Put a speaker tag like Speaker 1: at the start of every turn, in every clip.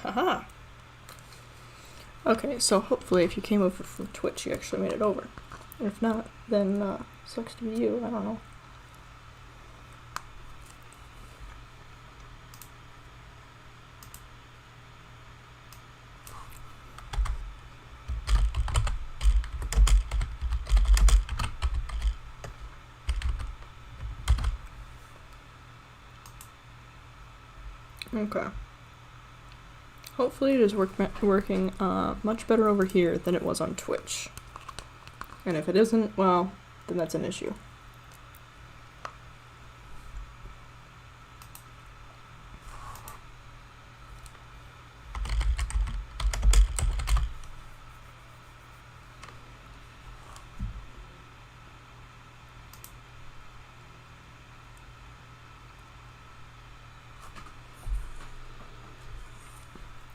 Speaker 1: Haha. Okay, so hopefully if you came over from Twitch, you actually made it over. If not, then sucks to be you. I don't know. Okay. Hopefully it is working much better over here than it was on Twitch. And if it isn't, well, then that's an issue.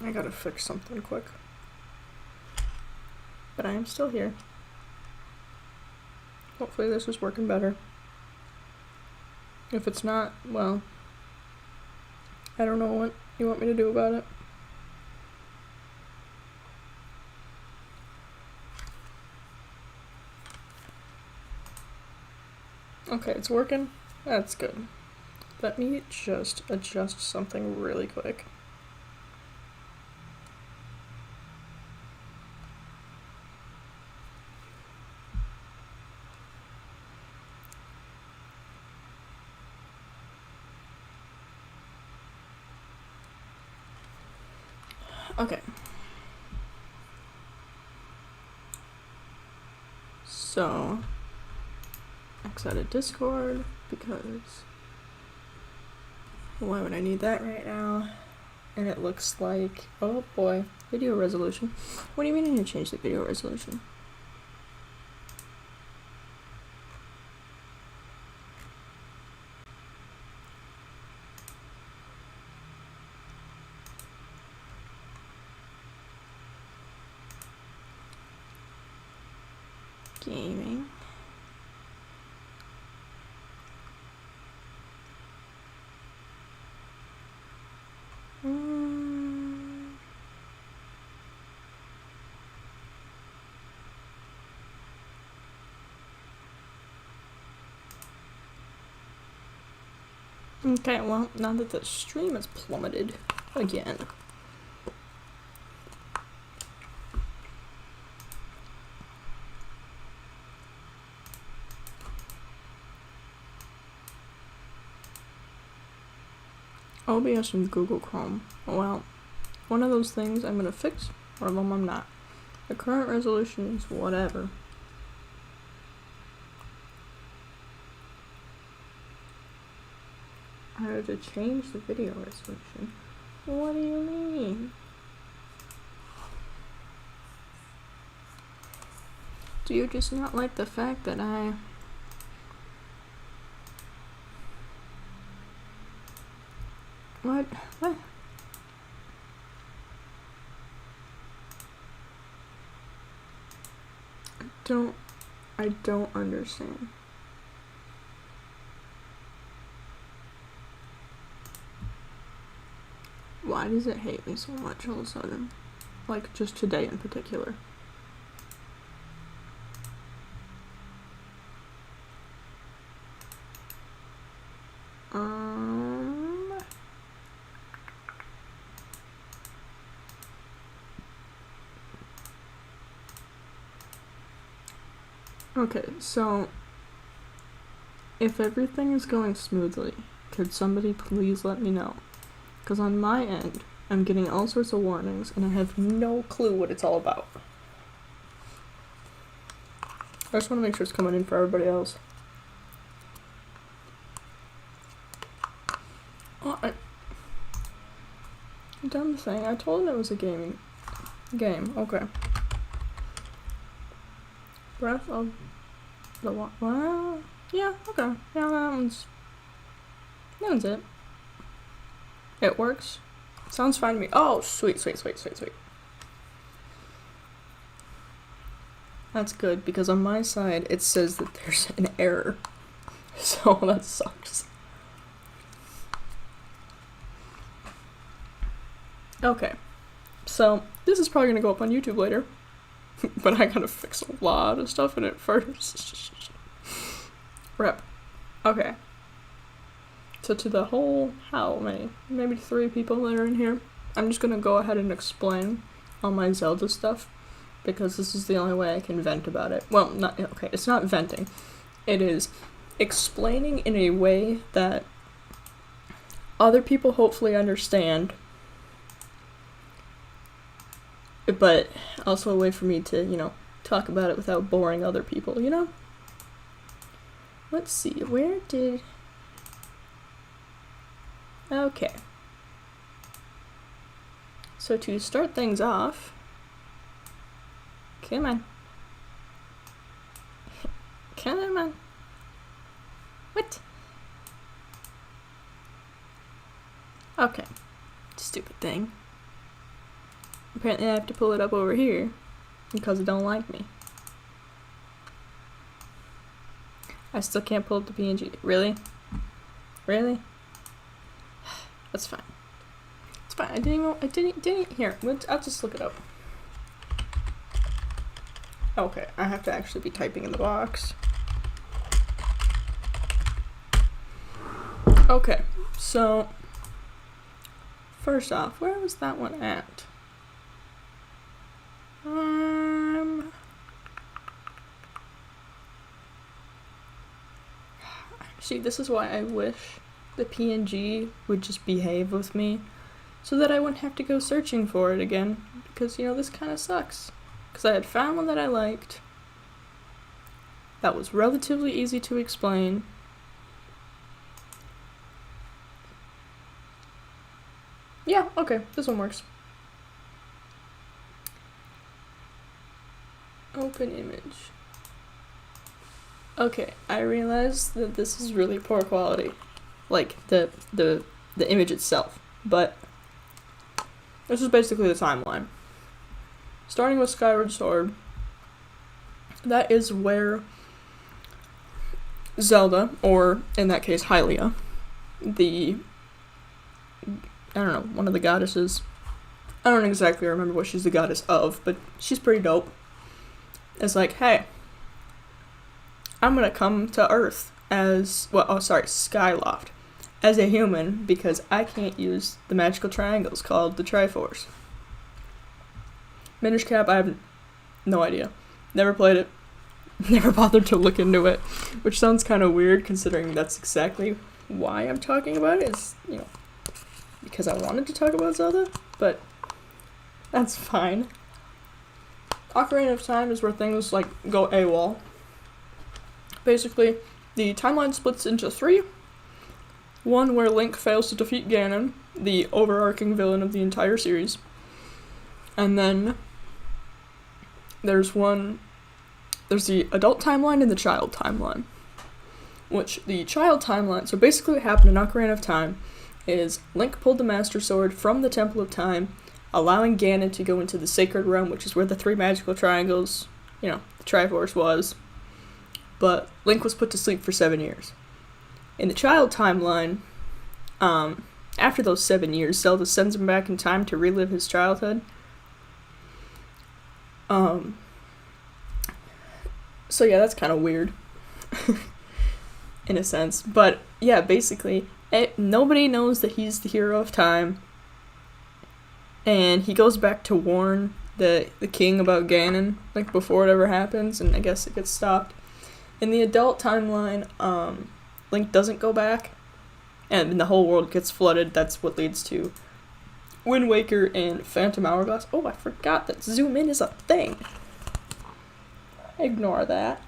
Speaker 1: I gotta fix something quick. But I am still here. Hopefully this is working better. If it's not, well, I don't know what you want me to do about it. Okay, it's working. That's good. Let me just adjust something really quick. Okay. So, X out of Discord, because why would I need that right now? And it looks like, oh boy, video resolution. What do you mean I need to change the video resolution? Gaming. Okay, well, now that the stream has plummeted again. OBS and Google Chrome. Well, one of those things I'm gonna fix, one of them I'm not. The current resolution is whatever. I had to change the video resolution. What do you mean? Do you just not like the fact that I... What? What? I don't understand. Why does it hate me so much all of a sudden? Like, just today in particular. Okay, so if everything is going smoothly, could somebody please let me know? Because on my end, I'm getting all sorts of warnings and I have no clue what it's all about. I just want to make sure it's coming in for everybody else. Oh, dumb thing. I told him it was a game. Okay. Breath of the Wild. Well, yeah, okay. Yeah, that one's it. It works. Sounds fine to me. Oh, sweet. That's good, because on my side, it says that there's an error. So that sucks. Okay. So, this is probably gonna go up on YouTube later. But I gotta fix a lot of stuff in it first. Rep. Okay. So to the whole, how many? Maybe 3 people that are in here. I'm just gonna go ahead and explain all my Zelda stuff, because this is the only way I can vent about it. Well, not, okay, it's not venting. It is explaining in a way that other people hopefully understand, but also a way for me to, talk about it without boring other people, Let's see, where did... Okay. So to start things off... Come on. Come on. What? Okay. Stupid thing. Apparently I have to pull it up over here because it don't like me. I still can't pull up the PNG. Really? Really? That's fine. It's fine. I didn't here. I'll just look it up. Okay, I have to actually be typing in the box. Okay, so first off, where was that one at? See, this is why I wish the PNG would just behave with me, so that I wouldn't have to go searching for it again, because, this kind of sucks. Because I had found one that I liked, that was relatively easy to explain. Yeah, okay, this one works. Open image. Okay, I realized that this is really poor quality. Like, the image itself. But this is basically the timeline. Starting with Skyward Sword, that is where Zelda, or in that case Hylia, one of the goddesses, I don't exactly remember what she's the goddess of, but she's pretty dope. It's like, hey, I'm gonna come to Earth as, Skyloft, as a human, because I can't use the magical triangles called the Triforce. Minish Cap, I have no idea. Never played it. Never bothered to look into it, which sounds kind of weird considering that's exactly why I'm talking about it, is, because I wanted to talk about Zelda, but that's fine. Ocarina of Time is where things, go AWOL. Basically, the timeline splits into 3. One where Link fails to defeat Ganon, the overarching villain of the entire series. And then there's the adult timeline and the child timeline. Which, the child timeline, so basically what happened in Ocarina of Time is Link pulled the Master Sword from the Temple of Time, allowing Ganon to go into the Sacred Realm, which is where the 3 magical triangles, the Triforce was. But Link was put to sleep for 7 years. In the child timeline, after those 7 years, Zelda sends him back in time to relive his childhood. So yeah, that's kind of weird. In a sense. But yeah, basically, nobody knows that he's the hero of time. And he goes back to warn the king about Ganon, before it ever happens, and I guess it gets stopped. In the adult timeline, Link doesn't go back, and the whole world gets flooded. That's what leads to Wind Waker and Phantom Hourglass. Oh, I forgot that zoom in is a thing. Ignore that.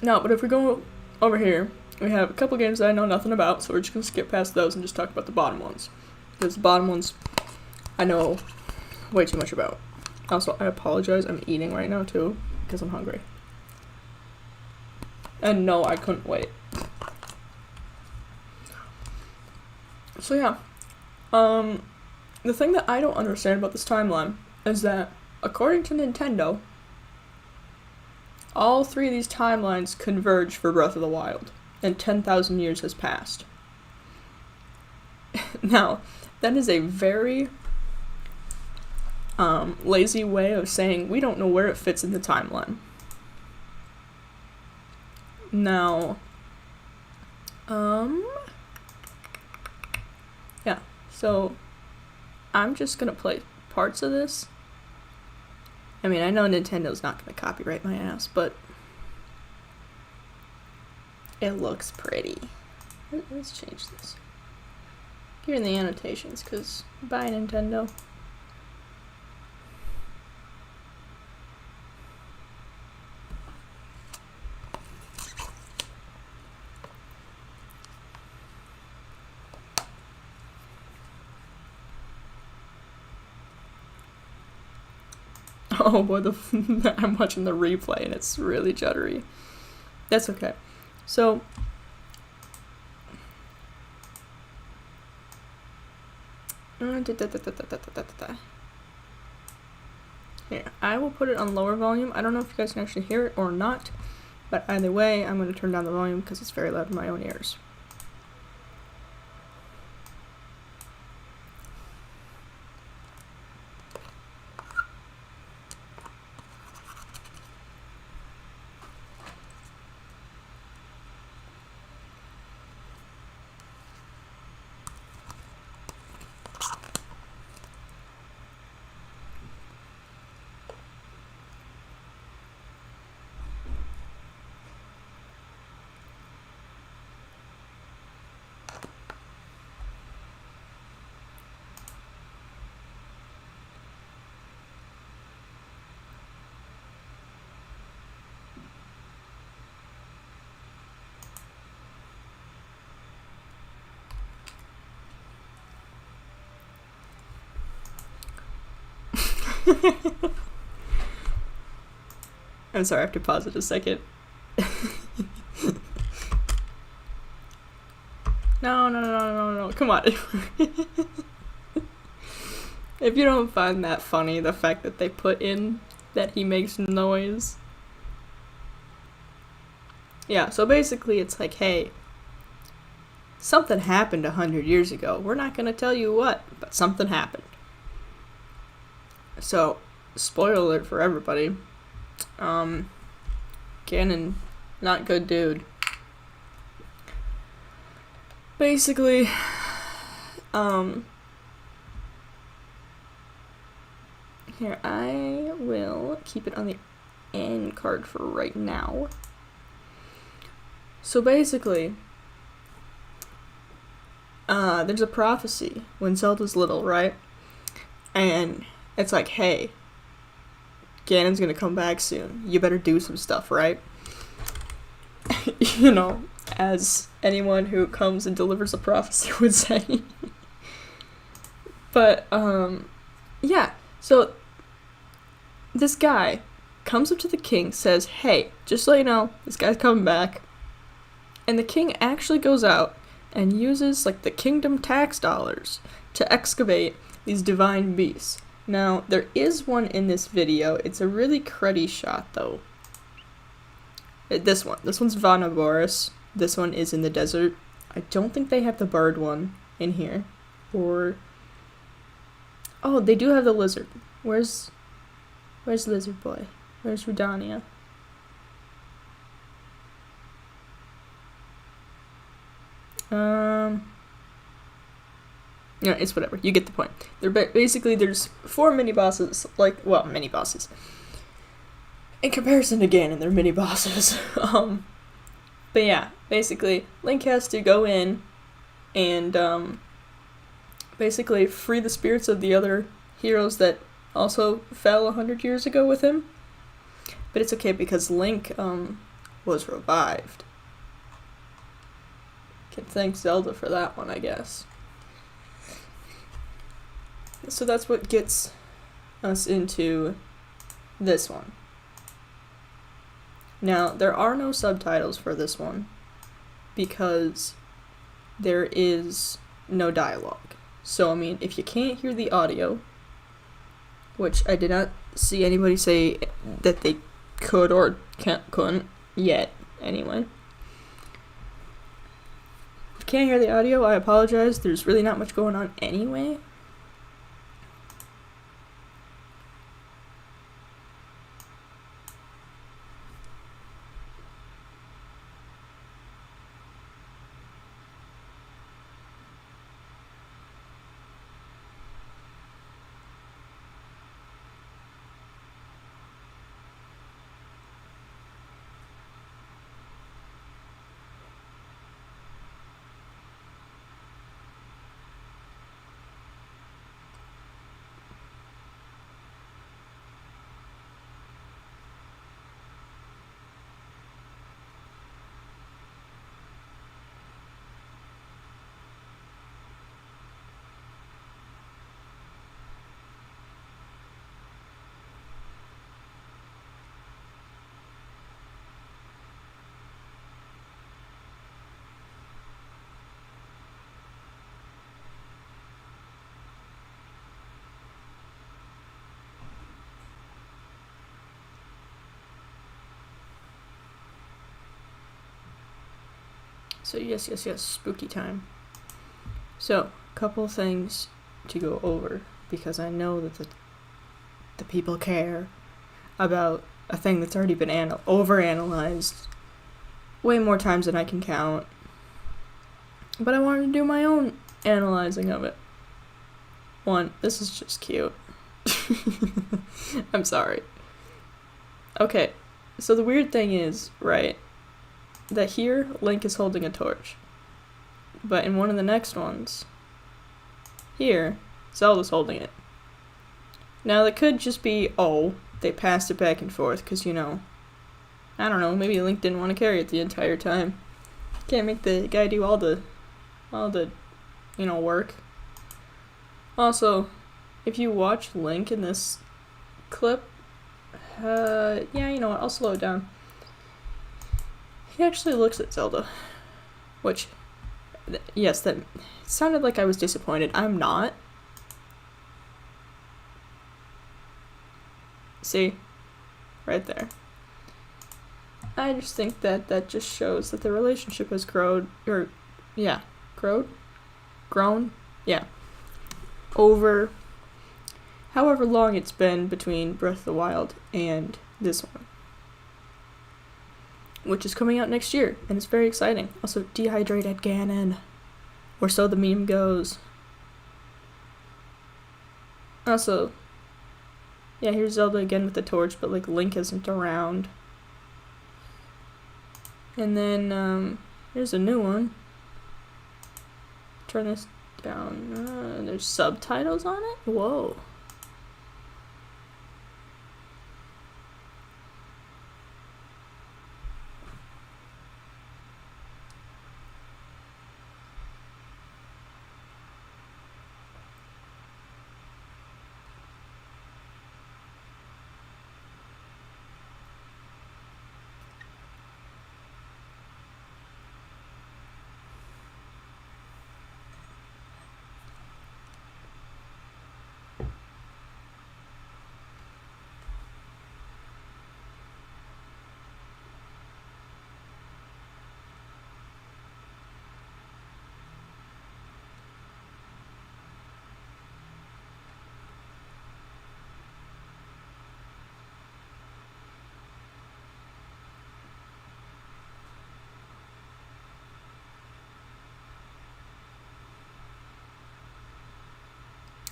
Speaker 1: No, but if we go over here, we have a couple games that I know nothing about, so we're just going to skip past those and just talk about the bottom ones. Because the bottom ones I know way too much about. Also, I apologize, I'm eating right now too, because I'm hungry. And no, I couldn't wait. So yeah, the thing that I don't understand about this timeline is that, according to Nintendo, all 3 of these timelines converge for Breath of the Wild, and 10,000 years has passed. Now, that is a very lazy way of saying we don't know where it fits in the timeline. Now, yeah, so I'm just gonna play parts of this. I mean, I know Nintendo's not gonna copyright my ass, but it looks pretty. Let's change this. Here in the annotations, because bye, Nintendo. Oh boy, I'm watching the replay and it's really juddery. That's okay. So, here, I will put it on lower volume. I don't know if you guys can actually hear it or not, but either way, I'm going to turn down the volume because it's very loud in my own ears. I'm sorry, I have to pause it a second. No, come on. If you don't find that funny, the fact that they put in that he makes noise. Yeah, so basically it's like, hey, something happened 100 years ago. We're not gonna tell you what, but something happened. So, spoiler alert for everybody. Ganon, not good dude. Basically, here, I will keep it on the end card for right now. So basically, there's a prophecy when Zelda's little, right? And it's like, hey, Ganon's gonna come back soon. You better do some stuff, right? You know, as anyone who comes and delivers a prophecy would say. But, yeah. So, this guy comes up to the king, says, hey, just so you know, this guy's coming back. And the king actually goes out and uses, like, the kingdom tax dollars to excavate these divine beasts. Now, there is one in this video. It's a really cruddy shot, though. This one's Vanaboris. This one is in the desert. I don't think they have the bird one in here. Or... oh, they do have the lizard. Where's Lizard Boy? Where's Rudania? Yeah, it's whatever. You get the point. Basically, there's 4 mini-bosses, mini-bosses. In comparison to Ganon, they're mini-bosses. But yeah, basically, Link has to go in and, basically free the spirits of the other heroes that also fell 100 years ago with him. But it's okay because Link, was revived. Can thank Zelda for that one, I guess. So that's what gets us into this one. Now, there are no subtitles for this one because there is no dialogue. So, I mean, if you can't hear the audio, which I did not see anybody say that they could or couldn't yet, anyway. If you can't hear the audio, I apologize. There's really not much going on anyway. So yes, spooky time. So, couple things to go over, because I know that the people care about a thing that's already been overanalyzed way more times than I can count. But I wanted to do my own analyzing of it. One, this is just cute. I'm sorry. Okay, so the weird thing is, right, that here, Link is holding a torch. But in one of the next ones, here, Zelda's holding it. Now, that could just be, oh, they passed it back and forth, because, you know, I don't know, maybe Link didn't want to carry it the entire time. Can't make the guy do all the, you know, work. Also, if you watch Link in this clip, yeah, you know what, I'll slow it down. He actually looks at Zelda, which, yes, that sounded like I was disappointed. I'm not. See? Right there. I just think that just shows that the relationship has grown, over however long it's been between Breath of the Wild and this one, which is coming out next year, and it's very exciting. Also, dehydrated Ganon, or so the meme goes. Also, yeah, here's Zelda again with the torch, but like Link isn't around. And then here's a new one. Turn this down. There's subtitles on it? Whoa.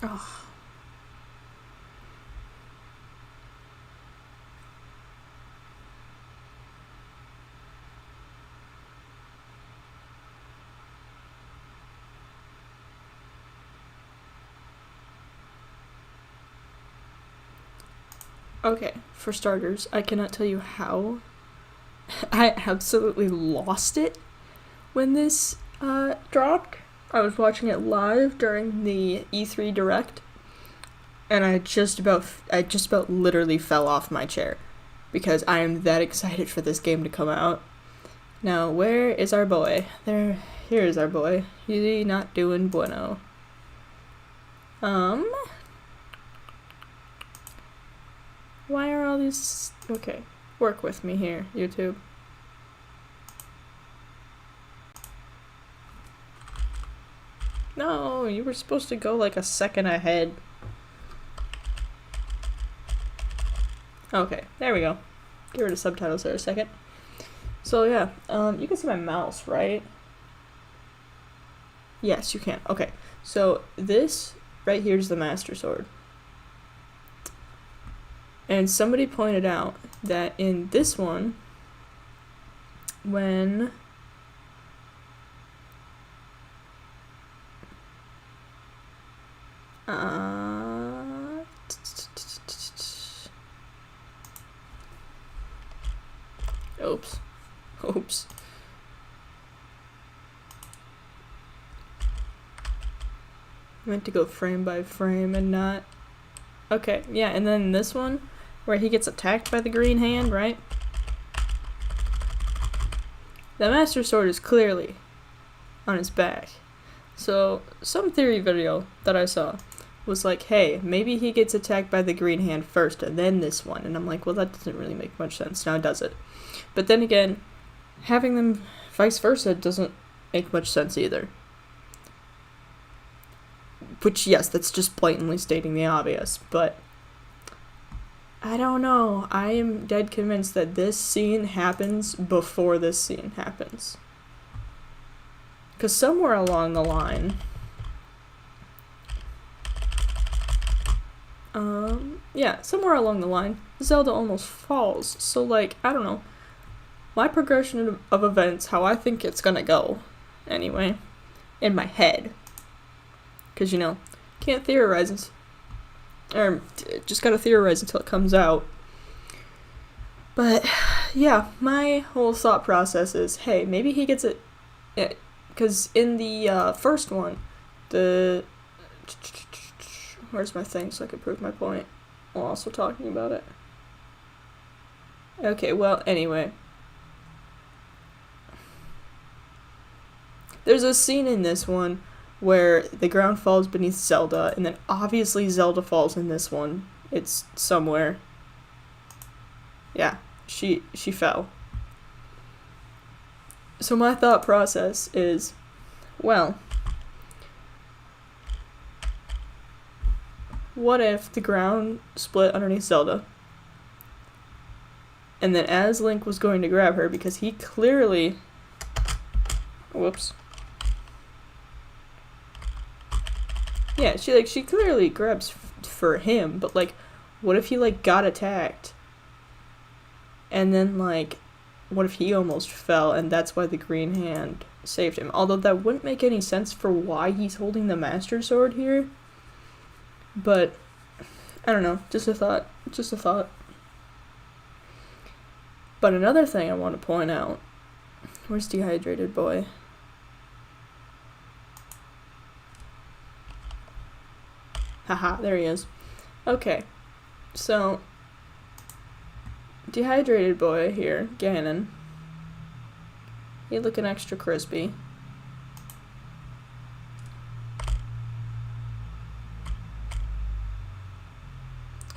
Speaker 1: Oh. Okay, for starters, I cannot tell you how I absolutely lost it when this dropped. I was watching it live during the E3 Direct, and I just about literally fell off my chair because I am that excited for this game to come out. Now, where is our boy? Here is our boy. He's not doing bueno. Why are all these... Okay, work with me here, YouTube. No, you were supposed to go like a second ahead. Okay, there we go. Get rid of subtitles there a second. So yeah, you can see my mouse, right? Yes, you can. Okay, so this right here is the Master Sword. And somebody pointed out that in this one, when oops. I meant to go frame by frame and not. Okay, yeah, and then this one, where he gets attacked by the green hand, right? The Master Sword is clearly on his back. So, some theory video that I saw was like, hey, maybe he gets attacked by the green hand first and then this one. And I'm like, well, that doesn't really make much sense. Now does it? But then again, having them vice versa doesn't make much sense either. Which, yes, that's just blatantly stating the obvious, but I don't know. I am dead convinced that this scene happens before this scene happens. Because somewhere along the line, somewhere along the line, Zelda almost falls. So, like, I don't know. My progression of events, how I think it's gonna go, anyway, in my head. Because, you know, can't theorize, or just gotta theorize until it comes out. But, yeah, my whole thought process is, hey, maybe he gets it, because in the first one, where's my thing so I can prove my point while also talking about it? Okay, well, anyway. There's a scene in this one where the ground falls beneath Zelda, and then obviously Zelda falls in this one. It's somewhere. Yeah, she fell. So my thought process is, well, what if the ground split underneath Zelda? And then as Link was going to grab her, because he clearly... Whoops. Yeah, she clearly grabs for him, but, like, what if he, like, got attacked? And then, like, what if he almost fell, and that's why the green hand saved him? Although that wouldn't make any sense for why he's holding the Master Sword here. But, I don't know, just a thought. But another thing I want to point out, where's Dehydrated Boy? Haha, there he is. Okay, so Dehydrated Boy here, Ganon. He looking extra crispy.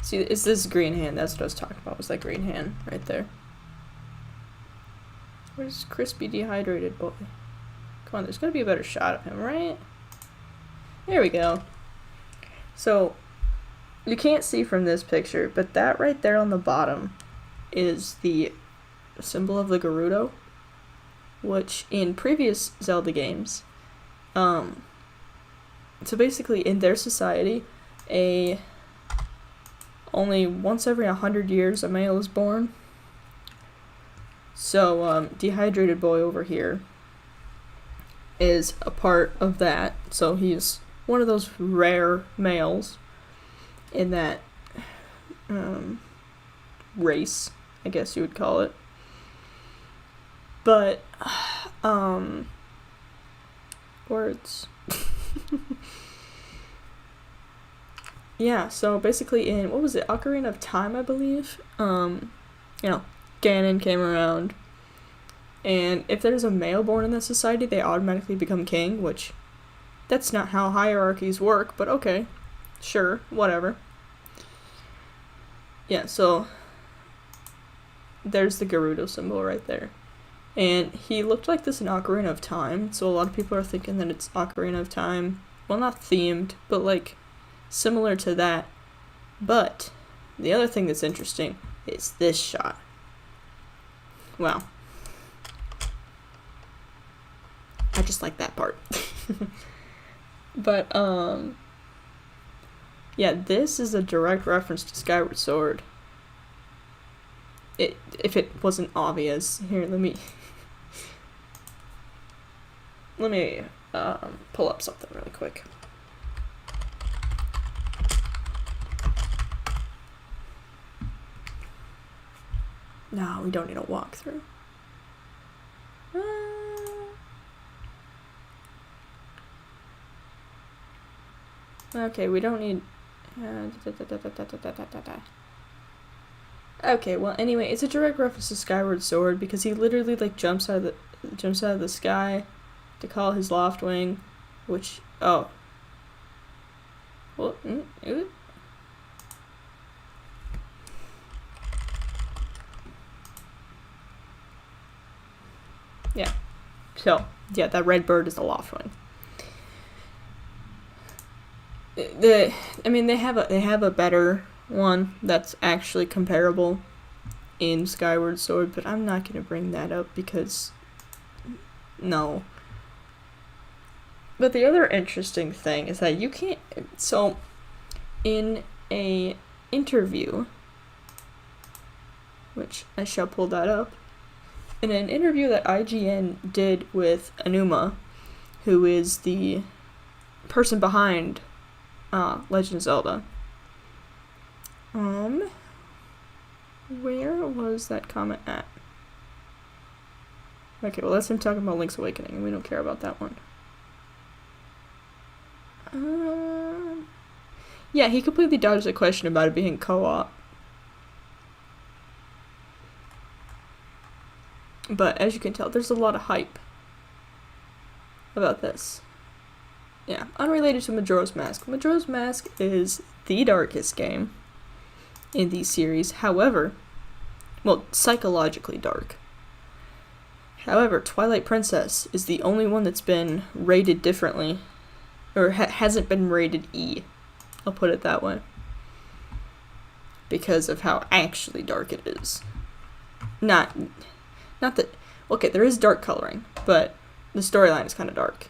Speaker 1: See, it's this green hand. That's what I was talking about. Was that green hand right there? Where's crispy Dehydrated Boy? Come on, there's gotta be a better shot of him, right? There we go. So, you can't see from this picture, but that right there on the bottom is the symbol of the Gerudo, which in previous Zelda games, so basically in their society, only once every 100 years a male is born. So, Dehydrated Boy over here is a part of that, so he's one of those rare males in that race, I guess you would call it. But, words. Yeah, so basically in, what was it, Ocarina of Time, I believe? You know, Ganon came around, and if there's a male born in that society, they automatically become king, which... That's not how hierarchies work, but okay. Sure, whatever. Yeah, so there's the Gerudo symbol right there. And he looked like this in Ocarina of Time, so a lot of people are thinking that it's Ocarina of Time. Well, not themed, but like similar to that. But the other thing that's interesting is this shot. Wow. I just like that part. But, yeah, this is a direct reference to Skyward Sword. If it wasn't obvious. Here, let me pull up something really quick. No, we don't need a walkthrough. Okay, we don't need... Okay, well, anyway, it's a direct reference to Skyward Sword because he literally like jumps out of the sky to call his Loftwing, which well, yeah. So yeah, that red bird is a Loftwing. They have a better one that's actually comparable in Skyward Sword, but I'm not gonna bring that up because no. But the other interesting thing is that you can't. So, in a interview, which I shall pull that up, in an interview that IGN did with Anuma, who is the person behind Legend of Zelda. Where was that comment at? Okay, well that's him talking about Link's Awakening, and we don't care about that one. Yeah, he completely dodged the question about it being co-op. But as you can tell, there's a lot of hype about this. Yeah, unrelated to Majora's Mask. Majora's Mask is the darkest game in the series. However, well, psychologically dark. However, Twilight Princess is the only one that's been rated differently, or hasn't been rated E. I'll put it that way. Because of how actually dark it is. Not that, okay, there is dark coloring, but the storyline is kind of dark.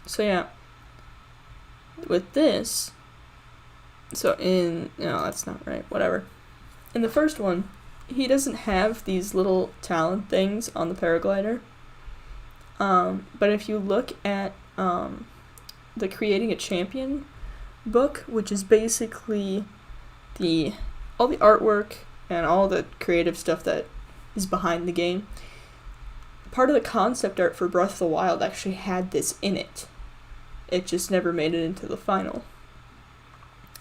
Speaker 1: So yeah, with this, no, that's not right, whatever. In the first one, he doesn't have these little talent things on the paraglider. But if you look at the Creating a Champion book, which is basically all the artwork and all the creative stuff that is behind the game, part of the concept art for Breath of the Wild actually had this in it. It just never made it into the final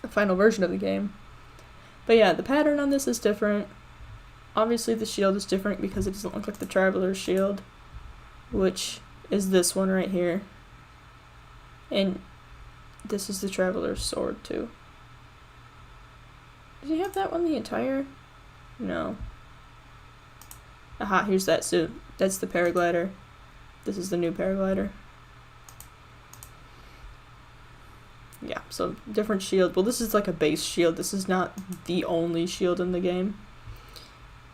Speaker 1: version of the game. But yeah, the pattern on this is different. Obviously the shield is different because it doesn't look like the Traveler's Shield, which is this one right here. And this is the Traveler's Sword too. Did he have that one the entire? No. Aha, here's that suit. That's the paraglider. This is the new paraglider. Yeah, so different shield. Well, this is like a base shield. This is not the only shield in the game.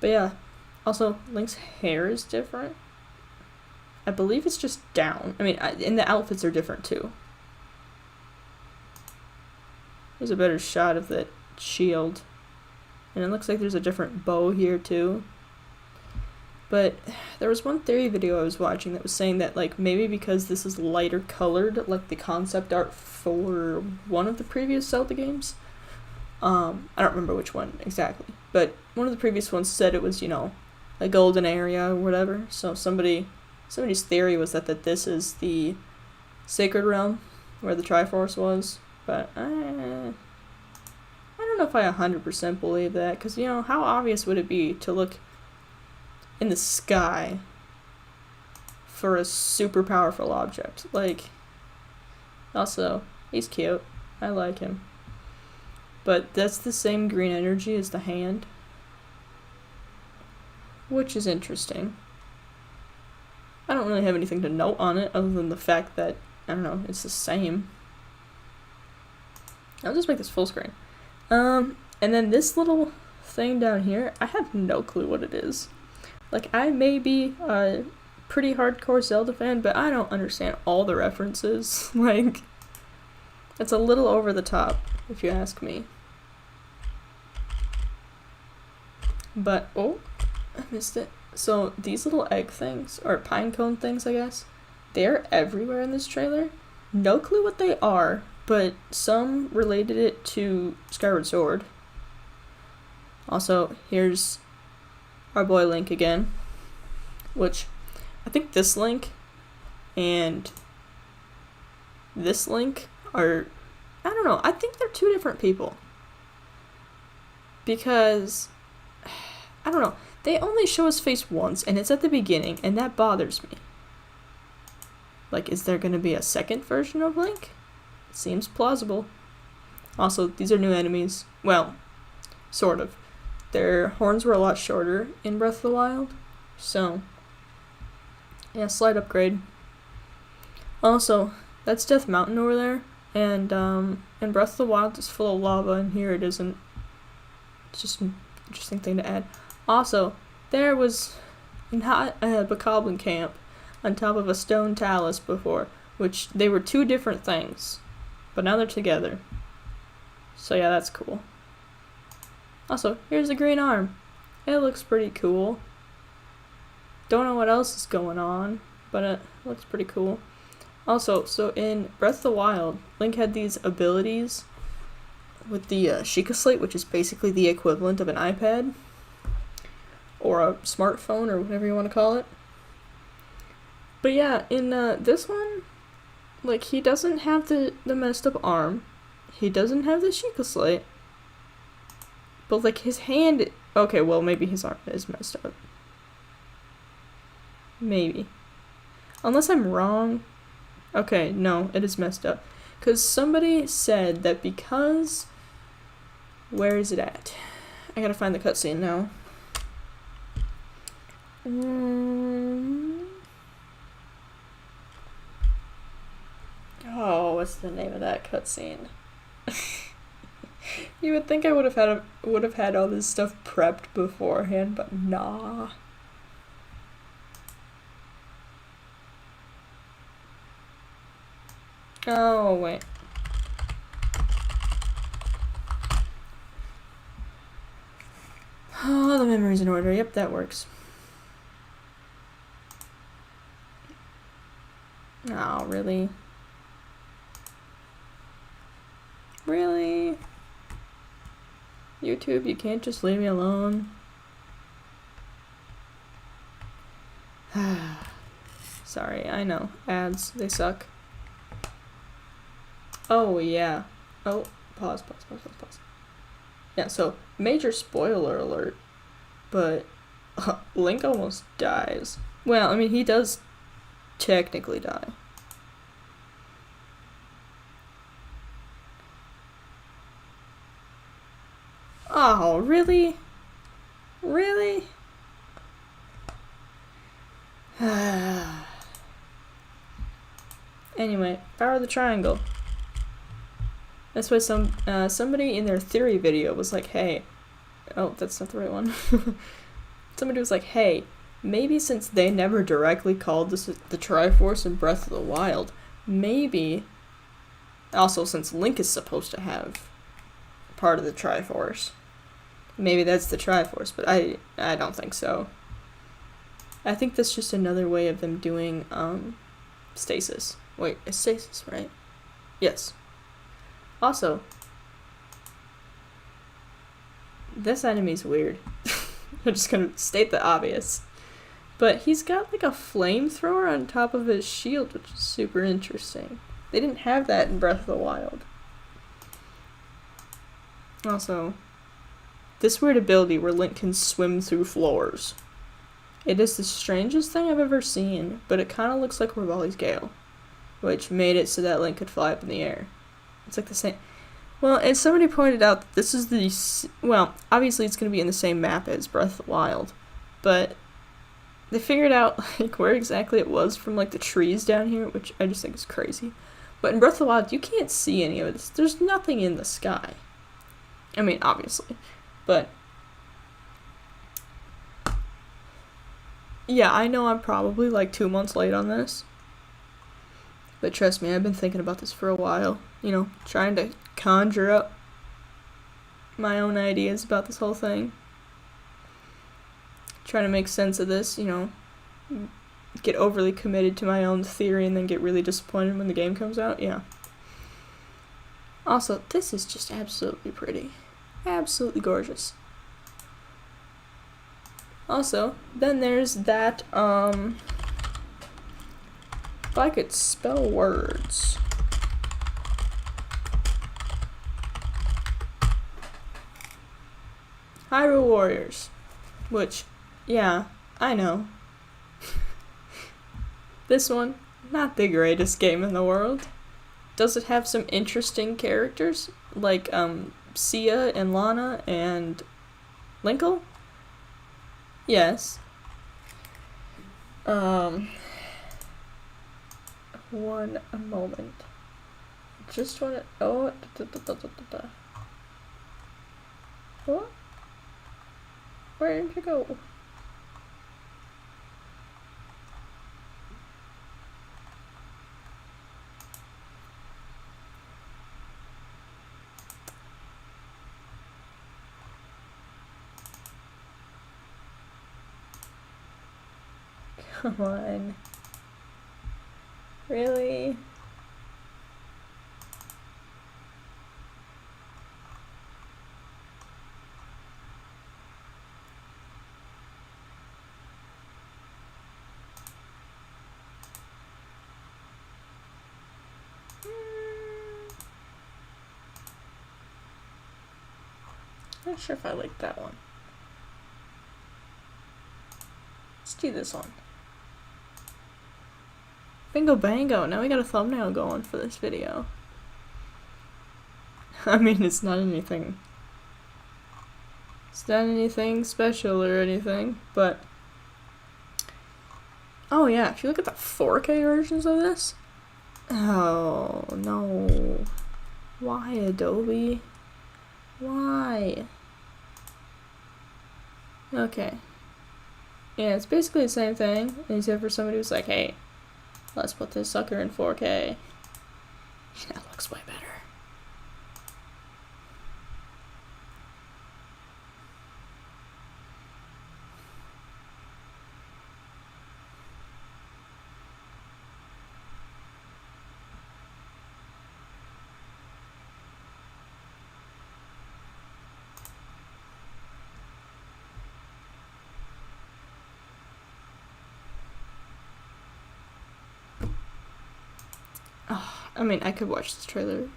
Speaker 1: But yeah, also Link's hair is different. I believe it's just down. I mean, and the outfits are different too. There's a better shot of that shield. And it looks like there's a different bow here too. But there was one theory video I was watching that was saying that like maybe because this is lighter colored, like the concept art for one of the previous Zelda games. I don't remember which one exactly, but one of the previous ones said it was, a golden area or whatever. So somebody's theory was that this is the Sacred Realm where the Triforce was, but I don't know if I 100% believe that, because how obvious would it be to look in the sky for a super powerful object? Like, also, he's cute. I like him. But that's the same green energy as the hand, which is interesting. I don't really have anything to note on it other than the fact that, I don't know, it's the same. I'll just make this full screen. And then this little thing down here, I have no clue what it is. Like, I may be a pretty hardcore Zelda fan, but I don't understand all the references. Like, it's a little over the top, if you ask me. But, oh, I missed it. So, these little egg things, or pine cone things, I guess, they're everywhere in this trailer. No clue what they are, but some related it to Skyward Sword. Also, here's our boy Link again, which I think this Link and this Link are, I don't know, I think they're two different people. Because, I don't know, they only show his face once, and it's at the beginning, and that bothers me. Like, is there gonna be a second version of Link? It seems plausible. Also, these are new enemies. Well, sort of. Their horns were a lot shorter in Breath of the Wild, so yeah, slight upgrade. Also, that's Death Mountain over there, and in Breath of the Wild it's full of lava, and here it isn't. It's just an interesting thing to add. Also, there was not a Bokoblin camp on top of a stone talus before, which they were two different things, but now they're together. So yeah, that's cool. Also, here's the green arm. It looks pretty cool. Don't know what else is going on, but it looks pretty cool. Also, so in Breath of the Wild, Link had these abilities with the Sheikah Slate, which is basically the equivalent of an iPad or a smartphone or whatever you want to call it. But yeah, in this one, like, he doesn't have the messed up arm. He doesn't have the Sheikah Slate. But, like, his hand... Okay, well, maybe his arm is messed up. Maybe. Unless I'm wrong. Okay, no, it is messed up. Because somebody said that because... Where is it at? I gotta find the cutscene now. Oh, what's the name of that cutscene? You would think I would have had all this stuff prepped beforehand, but nah. Oh, wait. Oh, the memory's in order. Yep, that works. Oh, really? Really? YouTube, you can't just leave me alone. Sorry, I know. Ads, they suck. Oh, yeah. Oh, pause. Yeah, so, major spoiler alert, but Link almost dies. Well, I mean, he does technically die. Oh, really? Really? Anyway, power of the triangle. That's why somebody in their theory video was like, hey... Oh, that's not the right one. Somebody was like, hey, maybe since they never directly called this the Triforce in Breath of the Wild, maybe... Also, since Link is supposed to have part of the Triforce, maybe that's the Triforce, but I don't think so. I think that's just another way of them doing, stasis. Wait, it's stasis, right? Yes. Also, this enemy's weird. I'm just gonna state the obvious. But he's got, like, a flamethrower on top of his shield, which is super interesting. They didn't have that in Breath of the Wild. Also, this weird ability where Link can swim through floors. It is the strangest thing I've ever seen, but it kind of looks like Revali's Gale, which made it so that Link could fly up in the air. It's like the same... Well, and somebody pointed out that this is the... Well, obviously it's going to be in the same map as Breath of the Wild, but they figured out like where exactly it was from like the trees down here, which I just think is crazy. But in Breath of the Wild, you can't see any of this. There's nothing in the sky. I mean, obviously, but yeah, I know I'm probably like 2 months late on this. But trust me, I've been thinking about this for a while. You know, trying to conjure up my own ideas about this whole thing. Trying to make sense of this, you know, get overly committed to my own theory and then get really disappointed when the game comes out. Yeah. Also, this is just absolutely pretty. Absolutely gorgeous. Also, then there's that, if I could spell words. Hyrule Warriors. Which, yeah, I know. This one, not the greatest game in the world. Does it have some interesting characters? Like, Sia and Lana and Linkle? Yes. One moment. Just wanna. Oh. What? Where did you go? Come on. Really? Not sure if I like that one. Let's do this one. Bingo bango, now we got a thumbnail going for this video. I mean, it's not anything special or anything, but oh yeah, if you look at the 4K versions of this, oh no, why Adobe? Why? Okay. Yeah, it's basically the same thing, except for somebody who's like, hey, let's put this sucker in 4K. That looks way better. I mean, I could watch this trailer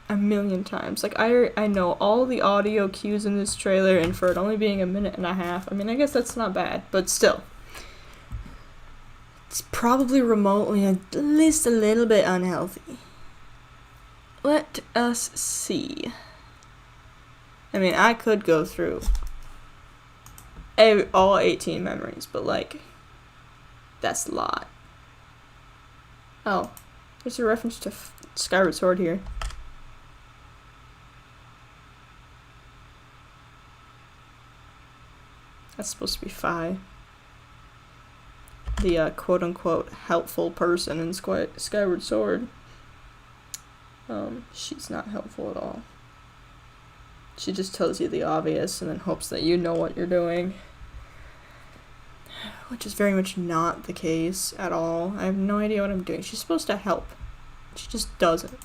Speaker 1: a million times. Like, I know all the audio cues in this trailer, and for it only being a minute and a half, I mean, I guess that's not bad, but still. It's probably remotely at least a little bit unhealthy. Let us see. I mean, I could go through all 18 memories, but, like, that's a lot. Oh. There's a reference to Skyward Sword here. That's supposed to be Fi. The quote-unquote helpful person in Skyward Sword. She's not helpful at all. She just tells you the obvious and then hopes that you know what you're doing. Which is very much not the case at all. I have no idea what I'm doing. She's supposed to help. She just doesn't.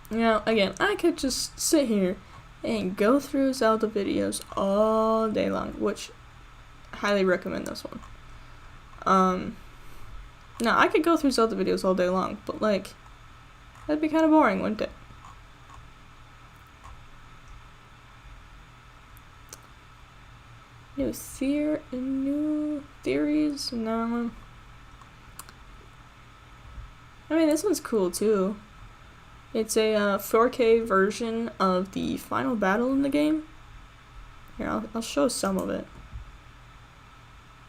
Speaker 1: Now, again, I could just sit here and go through Zelda videos all day long, which I highly recommend this one. Now, I could go through Zelda videos all day long, but, like, that'd be kind of boring, wouldn't it? New theories? No. I mean, this one's cool, too. It's a 4K version of the final battle in the game. Here, I'll show some of it.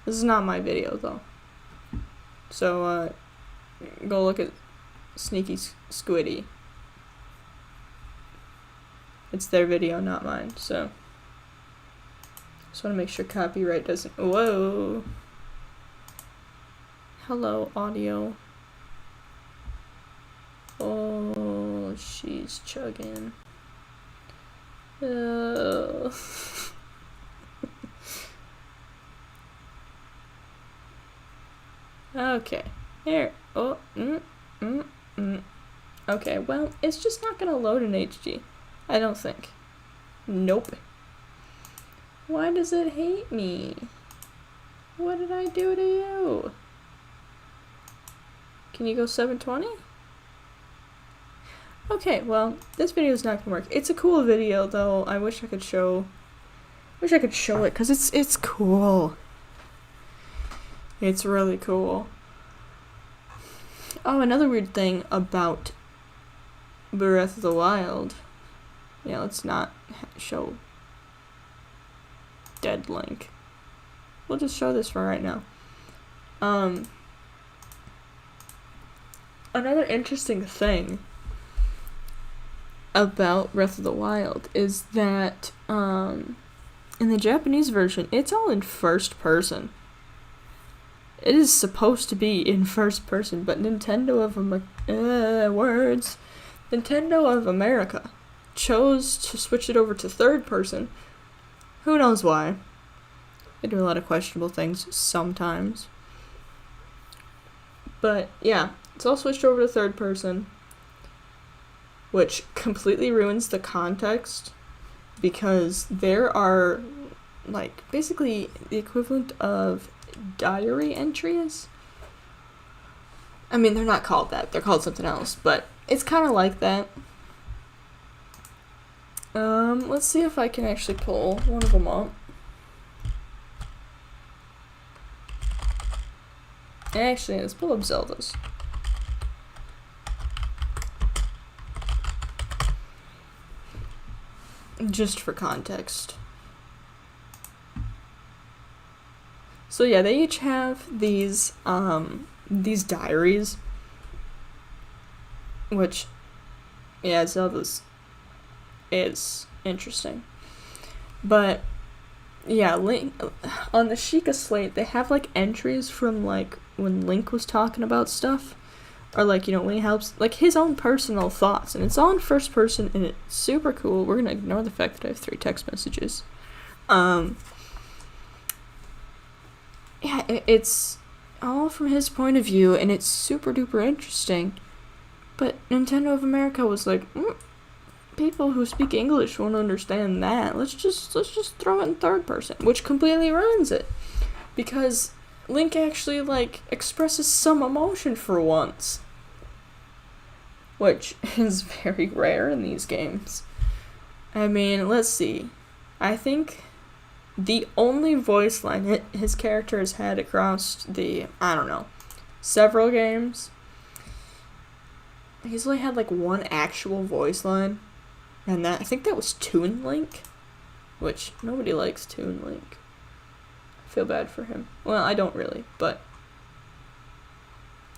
Speaker 1: This is not my video, though. So, go look at Sneaky Squiddy. It's their video, not mine, so. Just want to make sure copyright doesn't. Whoa! Hello, audio. Oh, she's chugging. Okay. Here. Oh. Okay, well, it's just not gonna load in HG. I don't think. Nope. Why does it hate me? What did I do to you? Can you go 720? Okay, well, this video is not gonna work. It's a cool video, though. I wish I could show it, because it's cool. It's really cool. Oh, another weird thing about Breath of the Wild. Yeah, let's not show dead Link. We'll just show this for right now. Another interesting thing about Breath of the Wild is that in the Japanese version, it's all in first person. It is supposed to be in first person, but Nintendo of America chose to switch it over to third person. Who knows why? They do a lot of questionable things sometimes. But yeah, it's all switched over to third person, which completely ruins the context, because there are, like, basically the equivalent of diary entries. I mean, they're not called that, they're called something else, but it's kind of like that. Let's see if I can actually pull one of them up. Actually, let's pull up Zelda's. Just for context. So yeah, they each have these diaries, which, yeah, Zelda's is interesting. But yeah, Link on the Sheikah Slate, they have like entries from like when Link was talking about stuff, or like, you know, when he helps, like his own personal thoughts, and it's all in first person, and it's super cool. We're gonna ignore the fact that I have 3 text messages. Yeah, it's all from his point of view, and it's super duper interesting. But Nintendo of America was like, people who speak English won't understand that. Let's just throw it in third person, which completely ruins it, because Link actually like expresses some emotion for once, which is very rare in these games. I mean, let's see. I think the only voice line his character has had across the, I don't know, several games, he's only had like one actual voice line, and I think that was Toon Link, which nobody likes Toon Link. I feel bad for him. Well, I don't really, but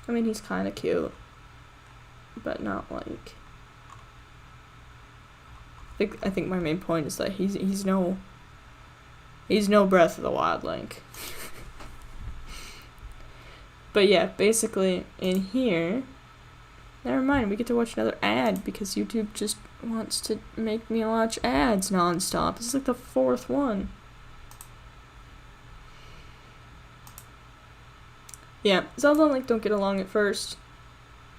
Speaker 1: I mean, he's kind of cute, but not like. I think my main point is that he's no Breath of the Wild Link. But yeah, basically in here, never mind, we get to watch another ad because YouTube just wants to make me watch ads nonstop. This is like the 4th one. Yeah, Zelda and Link don't get along at first.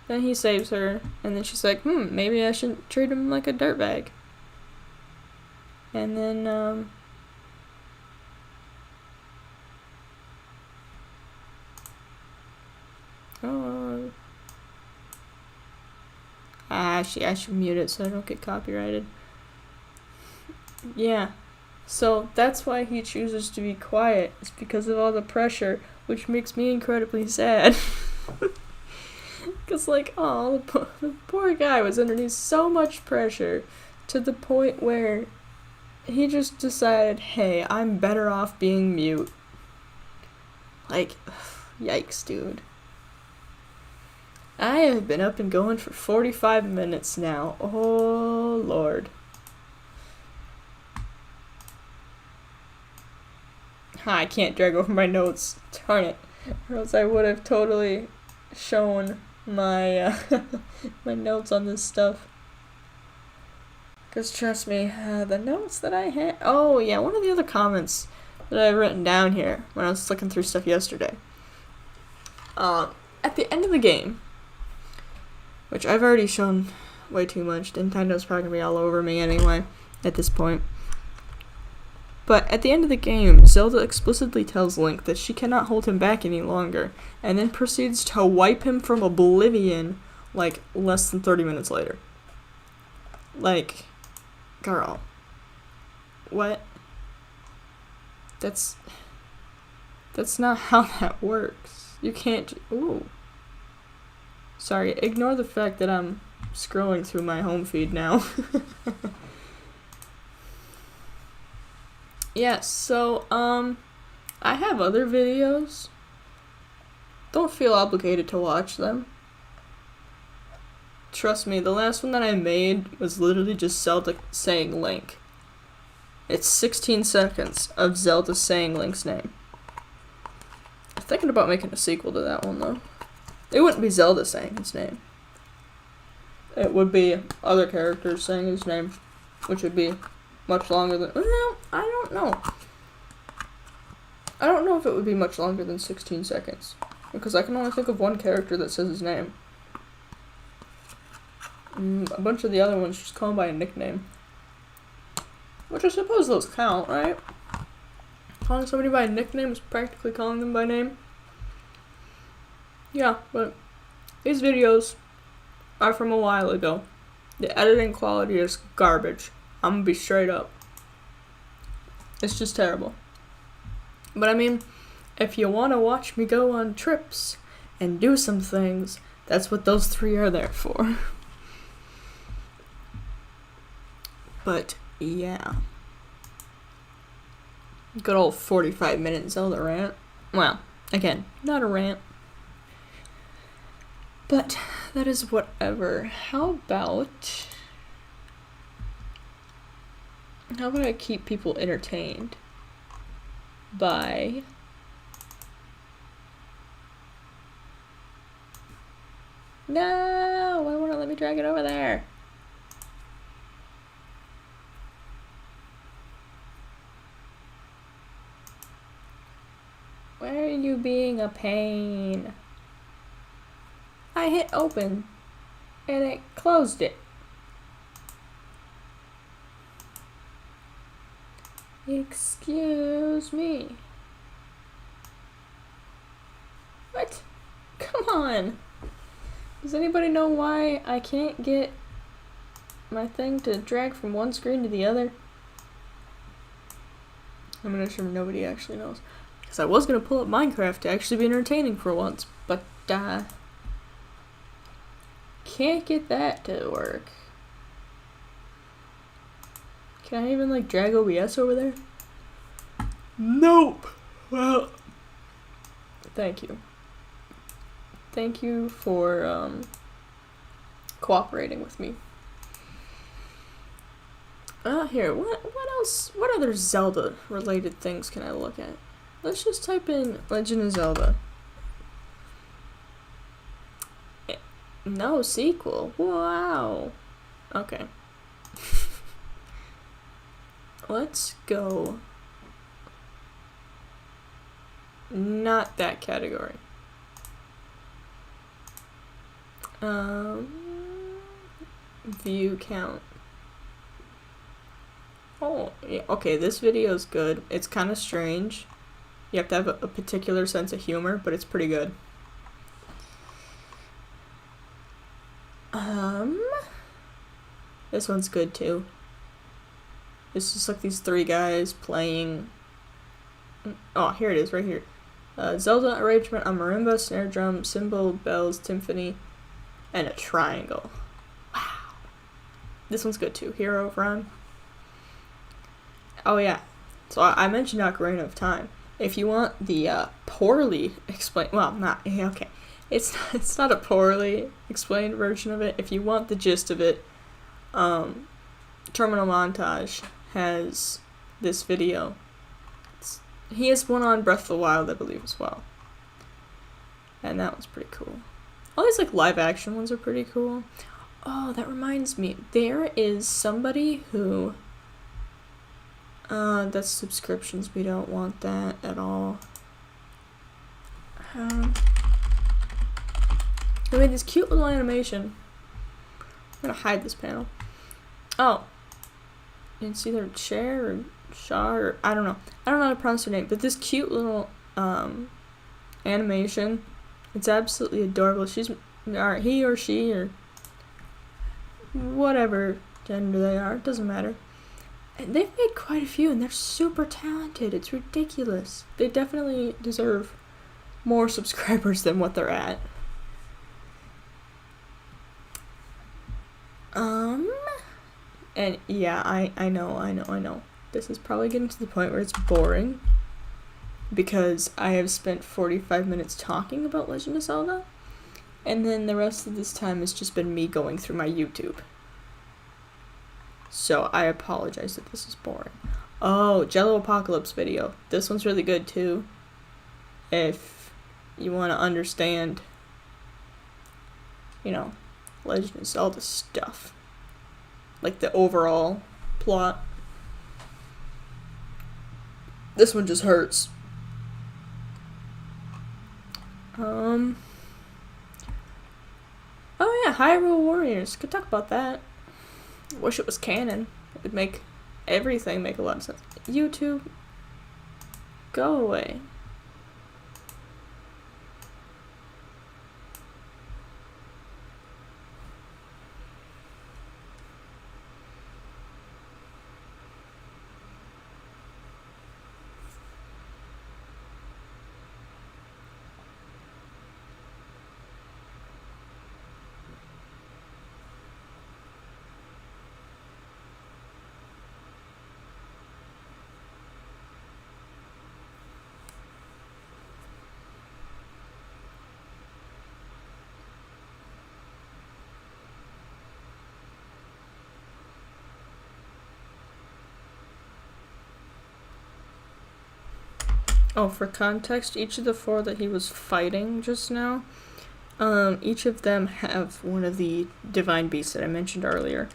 Speaker 1: Then he saves her, and then she's like, maybe I shouldn't treat him like a dirtbag. And then, I should mute it so I don't get copyrighted. Yeah, so that's why he chooses to be quiet. It's because of all the pressure, which makes me incredibly sad. Because, like, the poor guy was underneath so much pressure to the point where he just decided, hey, I'm better off being mute. Like, yikes, dude. I have been up and going for 45 minutes now. Oh, Lord. I can't drag over my notes. Darn it. Or else I would have totally shown my my notes on this stuff. Because trust me, the notes that I had... Oh, yeah, one of the other comments that I've written down here when I was looking through stuff yesterday. At the end of the game, which I've already shown way too much. Nintendo's probably going to be all over me anyway at this point. But at the end of the game, Zelda explicitly tells Link that she cannot hold him back any longer, and then proceeds to wipe him from oblivion, like, less than 30 minutes later. Like, girl. What? That's not how that works. You can't... Ooh. Sorry, ignore the fact that I'm scrolling through my home feed now. Yes, so, I have other videos. Don't feel obligated to watch them. Trust me, the last one that I made was literally just Zelda saying Link. It's 16 seconds of Zelda saying Link's name. I'm thinking about making a sequel to that one, though. It wouldn't be Zelda saying his name. It would be other characters saying his name, which would be much longer than... Well, I don't know. I don't know if it would be much longer than 16 seconds. Because I can only think of one character that says his name. A bunch of the other ones just call him by a nickname. Which I suppose those count, right? Calling somebody by a nickname is practically calling them by name. Yeah, but these videos are from a while ago. The editing quality is garbage. I'm gonna be straight up. It's just terrible. But I mean, if you want to watch me go on trips and do some things, that's what those 3 are there for. But, yeah. Good old 45-minute Zelda rant. Well, again, not a rant. But that is whatever. How about I keep people entertained by No, why won't it let me drag it over there? Why are you being a pain? I hit open and it closed it. Excuse me. What? Come on. Does anybody know why I can't get my thing to drag from one screen to the other? I'm gonna assume nobody actually knows. Because I was gonna pull up Minecraft to actually be entertaining for once, but can't get that to work. Can I even like drag OBS over there? Nope. Well, thank you. Thank you for cooperating with me. Here, what else? What other Zelda related things can I look at? Let's just type in Legend of Zelda. No sequel. Wow. Okay. Let's go. Not that category. View count. Oh, yeah, okay, this video is good. It's kind of strange. You have to have a particular sense of humor, but it's pretty good. This one's good too. It's just like these 3 guys playing. Oh, here it is, right here. Zelda arrangement on marimba, snare drum, cymbal, bells, timpani, and a triangle. Wow. This one's good too. Hero of Rhyme. Oh yeah. So I mentioned Ocarina of Time. if you want the poorly explained, well, not okay, it's not a poorly explained version of it. If you want the gist of it, Terminal Montage has this video. He has one on Breath of the Wild, I believe, as well, and that was pretty cool. All these like live action ones are pretty cool. Oh, that reminds me, there is somebody who that's subscriptions. We don't want that at all. They made this cute little animation. I'm gonna hide this panel. Oh, it's either Cher or Shaw or I don't know how to pronounce her name, but this cute little animation. It's absolutely adorable. She's he or she or whatever gender they are. It doesn't matter. And they've made quite a few, and they're super talented. It's ridiculous. They definitely deserve more subscribers than what they're at. And yeah, I know. This is probably getting to the point where it's boring, because I have spent 45 minutes talking about Legend of Zelda, and then the rest of this time has just been me going through my YouTube. So I apologize that this is boring. Oh, Jello Apocalypse video. This one's really good too, if you want to understand, Legend of Zelda stuff. Like the overall plot. This one just hurts. Oh yeah, Hyrule Warriors. Could talk about that. Wish it was canon. It would make everything make a lot of sense. YouTube, go away. Oh, for context, each of the 4 that he was fighting just now, each of them have one of the divine beasts that I mentioned earlier.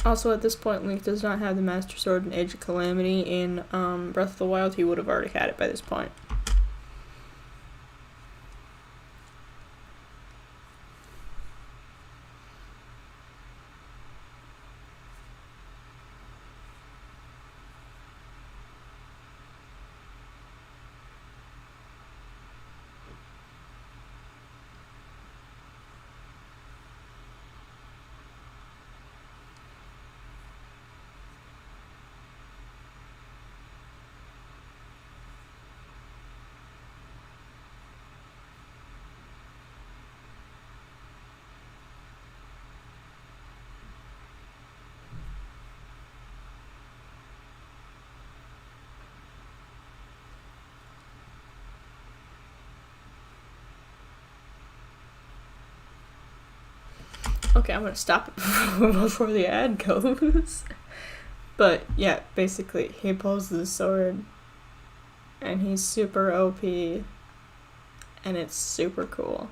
Speaker 1: Also, at this point, Link does not have the Master Sword in Age of Calamity. In Breath of the Wild, he would have already had it by this point. Okay, I'm gonna stop it before the ad goes. But yeah, basically, he pulls the sword, and he's super OP, and it's super cool.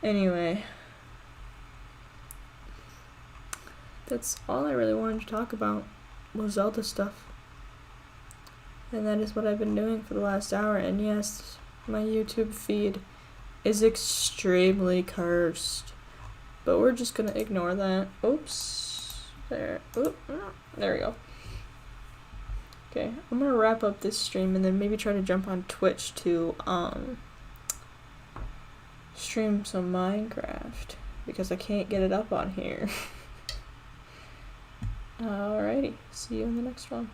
Speaker 1: Anyway, that's all I really wanted to talk about was Zelda stuff. And that is what I've been doing for the last hour, and yes, my YouTube feed is extremely cursed, but we're just gonna ignore that. Oops, there we go. Okay, I'm gonna wrap up this stream and then maybe try to jump on Twitch to stream some Minecraft. because I can't get it up on here. Alrighty, see you in the next one.